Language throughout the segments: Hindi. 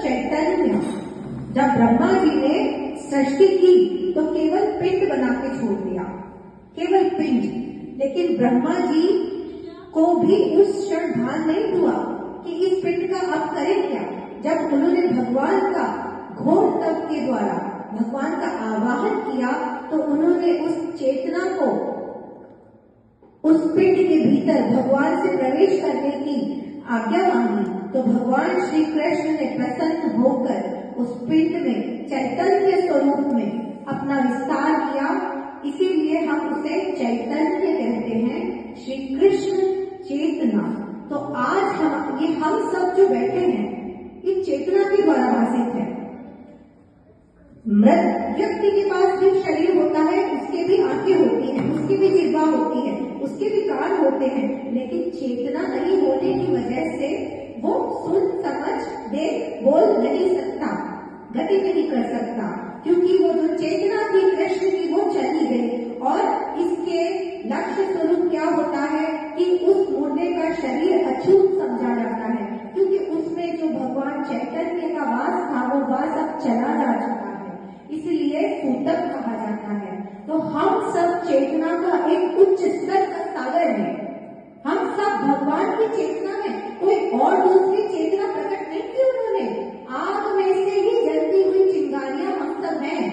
चैतन्य। जब ब्रह्मा जी ने सृष्टि की तो केवल पिंड बना के छोड़ दिया, केवल पिंड। लेकिन ब्रह्मा जी को भी उस क्षण भान नहीं हुआ कि इस पिंड का अब करें क्या। जब उन्होंने भगवान का घोर तप के द्वारा भगवान का आवाहन किया तो उन्होंने उस चेतना को उस पिंड के भीतर भगवान से प्रवेश करने की आज्ञा मांगी। तो भगवान श्री कृष्ण ने प्रसन्न होकर उस पिंड में चैतन्य स्वरूप में अपना विस्तार किया। इसीलिए हम उसे चैतन्य कहते हैं, श्री कृष्ण चेतना। तो आज हम सब जो बैठे हैं ये चेतना के द्वारा भाषित है। मृत व्यक्ति के पास जो शरीर होता है उसके भी आंखें होती हैं, उसकी भी जिह्वा होती है, उसके भी कान होते हैं, लेकिन चेतना नहीं होने की वजह से वो सुन समझ देख बोल नहीं सकता, गति नहीं कर सकता, क्योंकि वो जो चेतना थी कृष्ण की वो चली गई। और इसके लक्ष्य स्वरूप क्या होता है कि उस मुर्दे का शरीर अछूत समझा जाता है, क्योंकि उसमें जो भगवान चैतन्य का वास था वो वास अब चला जा चुका है, इसलिए सूतक कहा जाता है। तो हम सब चेतना का एक उच्च स्तर का सागर है, हम सब भगवान की चेतना में, कोई और दूसरी चेतना प्रकट नहीं की उन्होंने। आग में से ही जलती हुई चिंगारियां हम सब हैं,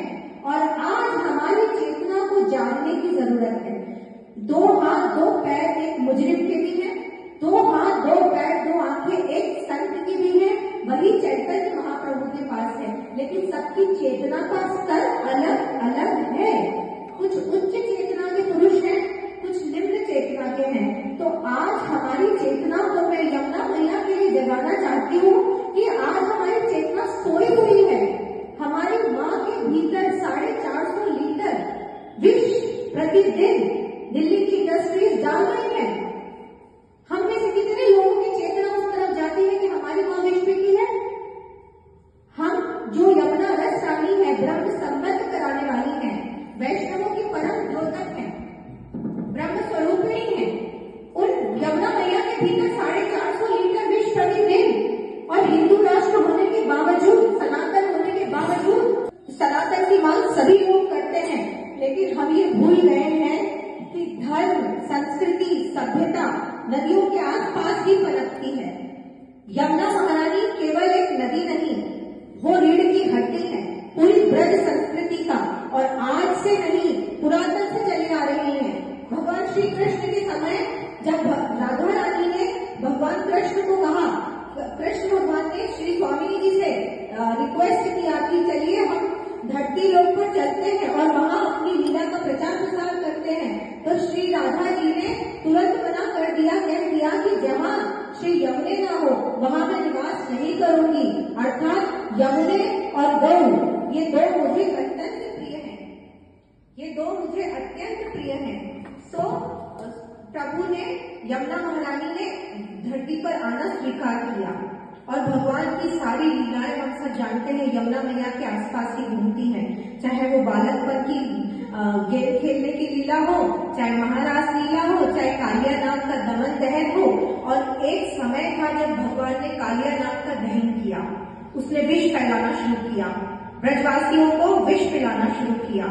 और आज हमारी चेतना को जानने की जरूरत है। 2 हाथ 2 पैर एक मुजरिम के भी है, 2 हाथ 2 पैर 2 आंखें एक संत की भी है, वही चैतन्य महाप्रभु के पास है, लेकिन सबकी चेतना का स्तर अलग अलग है। कुछ उच्च चेतना के पुरुष हैं, कुछ निम्न चेतना के हैं। तो आज हमारी चेतना को मैं यमुना मैया के लिए जगाना चाहती हूँ कि आज हमारी चेतना सोई हुई है। हमारी माँ के भीतर 450 लीटर विष प्रतिदिन दिल्ली की इंडस्ट्रीज डाल रही है। हम में से कितने लोगों की चेतना उस तरफ जाती है कि हमारी माँ विष पीती है। हम जो यमुना रस रानी है, ब्रह्म संबद्ध कराने वाली है, वैष्णवों की परम द्योतक है, ब्रह्म स्वरूपिणी है, उन यमुना मैया के भीतर 450 लीटर विष प्रतिदिन। और हिंदू राष्ट्र होने के बावजूद, सनातन होने के बावजूद सनातन की मांग सभी लोग करते हैं, लेकिन हम ये भूल गए हैं कि धर्म, संस्कृति, सभ्यता नदियों के आसपास ही पनपती है। यमुना महारानी केवल एक नदी नहीं, वो रीढ़ की हड्डी है पूरी ब्रज संस्कृति का, और आज से नहीं पुरातन से चली आ रही है। भगवान श्री कृष्ण के समय जब राधा रानी ने भगवान कृष्ण को कहा, कृष्ण भगवान ने श्री स्वामी जी से रिक्वेस्ट किया कि चलिए हम धरती लोक पर चलते हैं और वहाँ अपनी लीला का प्रचार प्रसार करते हैं, तो श्री राधा जी ने तुरंत मना कर दिया, कह दिया कि जहाँ श्री यमुने ना हो वहाँ मैं निवास नहीं करूंगी। अर्थात यमुने और गौ ये 2 मुझे अत्यंत प्रिय हैं, ये 2 मुझे अत्यंत प्रिय हैं। सो प्रभु ने, यमुना महारानी ने धरती पर आना स्वीकार किया, और भगवान की सारी लीलाएं हम सब जानते हैं यमुना मैया के आसपास ही घूमती हैं, चाहे वो बालकपन की गेम खेलने की लीला हो, चाहे महारास लीला हो, चाहे कालिया नाग का दमन दहन हो। और एक समय था जब भगवान ने कालिया नाग का दहन किया, उसने विष फैलाना शुरू किया, ब्रजवासियों को विष पिलाना शुरू किया।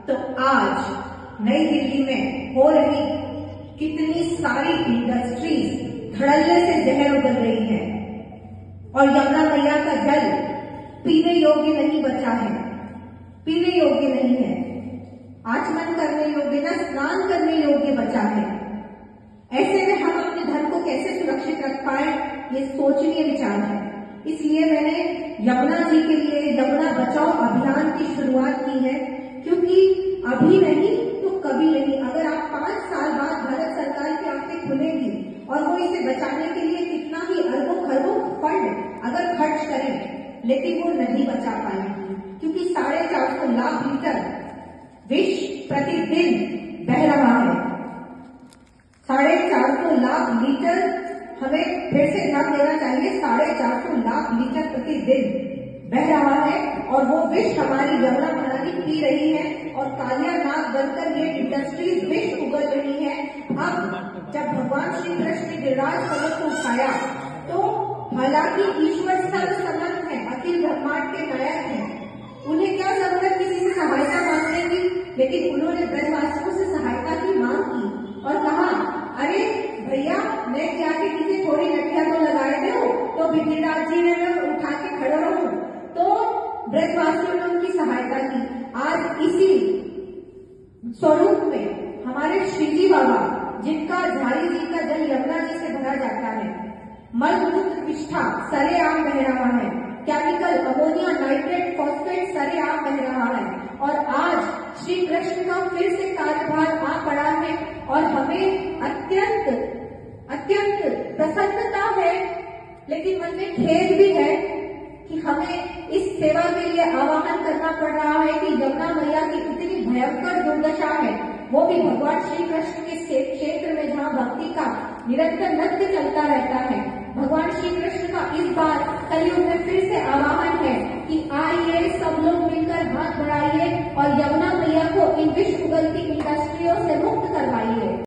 तो आज नई दिल्ली में हो रही कितनी सारी इंडस्ट्रीज धड़ल्ले से जहर उगल रही है, और यमुना मैया का जल पीने योग्य नहीं बचा है, पीने योग्य नहीं है, आचमन करने योग्य न स्नान करने योग्य बचा है। ऐसे में हम अपने धर्म को कैसे सुरक्षित रख पाए, ये सोचनीय विचार है। इसलिए मैंने यमुना जी के लिए यमुना बचाओ अभियान की शुरुआत की है, क्योंकि अभी नहीं तो कभी नहीं। अगर आप 5 साल बाद भारत सरकार की आंखें खुलेंगी और वो इसे बचाने के लिए कितना ही अरबों खरबों फंड अगर खर्च करें, लेकिन वो नहीं बचा पाएंगे, क्योंकि 450 लाख लीटर विष प्रतिदिन बह रहा है। 450 लाख लीटर, हमें फिर से ध्यान देना चाहिए, 450 लाख लीटर प्रतिदिन बह रहा है, और वो विष हमारी यमुना महारानी पी रही है, और कालिया नाग बनकर ये इंडस्ट्रीज विष उगल रही है। अब जब भगवान श्री कृष्ण ने गिरिराज पर्वत को उठाया, तो हालांकि ईश्वर सर्वसमर्थ है, अखिल लेकिन उन्होंने ब्रजवासियों से सहायता की मांग की और कहा, अरे भैया, मैं जाके किसी थोड़ी लठिया तो लगाए दो, तो बिधिराज जी ने मैं उठा के खड़े रहूं। तो ब्रजवासियों ने उनकी सहायता की। आज इसी स्वरूप में हमारे श्रीजी बाबा, जिनका झाड़ी जी का जल यमुना जी से भरा जाता है, मलमूत्र विष्ठा सरेआम बह रहा है, केमिकल अमोनिया नाइट्रेट फॉस्फेट सरेआम बह रहा है, और आज श्री कृष्ण का फिर से कार्यभार आ पड़ा है और हमें अत्यंत प्रसन्नता है, लेकिन मन में खेद भी है कि हमें इस सेवा के लिए आह्वान करना पड़ रहा है कि यमुना मैया की इतनी भयंकर दुर्दशा है, वो भी भगवान श्री कृष्ण के क्षेत्र में जहाँ भक्ति का निरंतर नृत्य चलता रहता है। भगवान श्री कृष्ण का इस बार कलयुग में फिर से आह्वान है कि आइए सब लोग मिलकर हाथ बढ़ाइए और यमुना मैया को इन विश्व उगलती इंडस्ट्रियों से